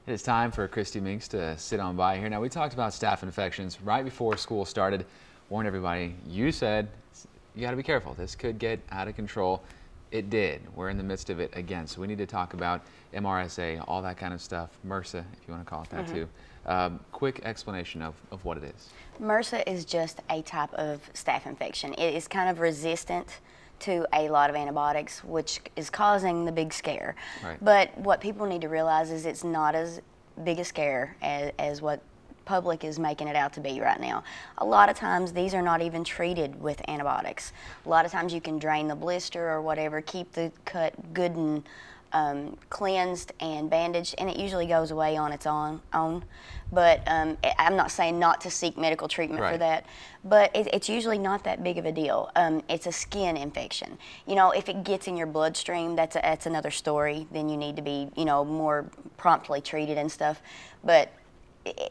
It is time for Christy Minks to sit on by here. Now, we talked about staph infections right before school started. Warned everybody, you said you got to be careful. This could get out of control. It did. We're in the midst of it again. So we need to talk about Mrsa, all that kind of stuff. Mrsa, if you want to call it that too. Quick explanation of what it is. Mrsa is just a type of staph infection. It is kind of resistant to a lot of antibiotics, which is causing the big scare. Right. But what people need to realize is it's not as big a scare as what public is making it out to be right now. A lot of times these are not even treated with antibiotics. A lot of times you can drain the blister or whatever, keep the cut good and cleansed and bandaged, and it usually goes away on its own. But I'm not saying not to seek medical treatment for that, but it's usually not that big of a deal. It's a skin infection. You know, if it gets in your bloodstream, that's another story. Then you need to be, you know, more promptly treated and stuff. But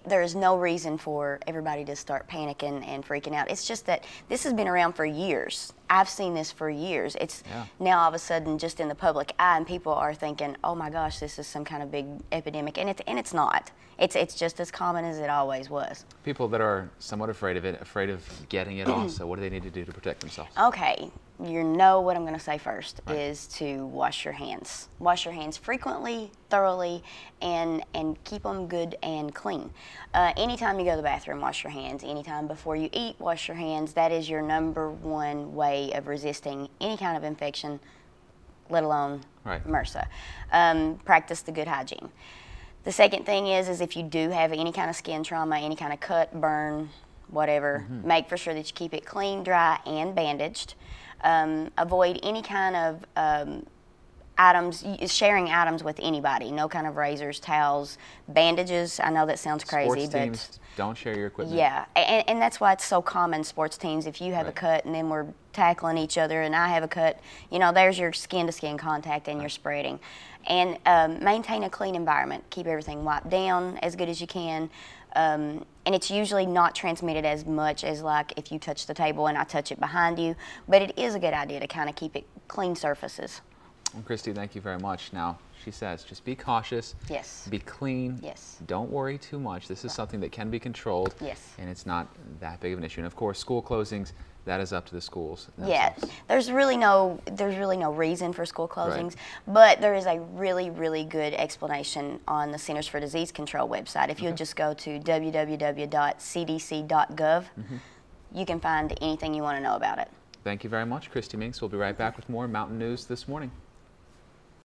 there's no reason for everybody to start panicking and freaking out. It's just that this has been around for years. I've seen this for years. It's now all of a sudden just in the public eye, and people are thinking, "Oh my gosh, this is some kind of big epidemic," and it's not. It's just as common as it always was. People that are somewhat afraid of it, afraid of getting it also, what do they need to do to protect themselves? Okay, you know what I'm going to say first is to wash your hands. Wash your hands frequently, thoroughly, and keep them good and clean. Anytime you go to the bathroom, wash your hands. Anytime before you eat, wash your hands. That is your #1 way of resisting any kind of infection, let alone Mrsa. Practice the good hygiene. The second thing is if you do have any kind of skin trauma, any kind of cut, burn, whatever, make for sure that you keep it clean, dry, and bandaged. Avoid any kind of items, sharing items with anybody. No kind of razors, towels, bandages. I know that sounds crazy, Sports teams, don't share your equipment. Yeah, and that's why it's so common, sports teams. If you have a cut and then we're tackling each other and I have a cut, you know, there's your skin-to-skin contact and you're spreading. And maintain a clean environment. Keep everything wiped down as good as you can. And it's usually not transmitted as much as like if you touch the table and I touch it behind you, but it is a good idea to kind of keep it clean surfaces. Well, Christy, thank you very much. Now, she says, just be cautious. Yes. Be clean. Yes. Don't worry too much. This is something that can be controlled. Yes. And it's not that big of an issue. And of course, school closings, that is up to the schools themselves. Yeah, there's really no reason for school closings, but there is a really good explanation on the Centers for Disease Control website. If you'll just go to www.cdc.gov, you can find anything you want to know about it. Thank you very much, Christy Minks. We'll be right back with more Mountain News this morning.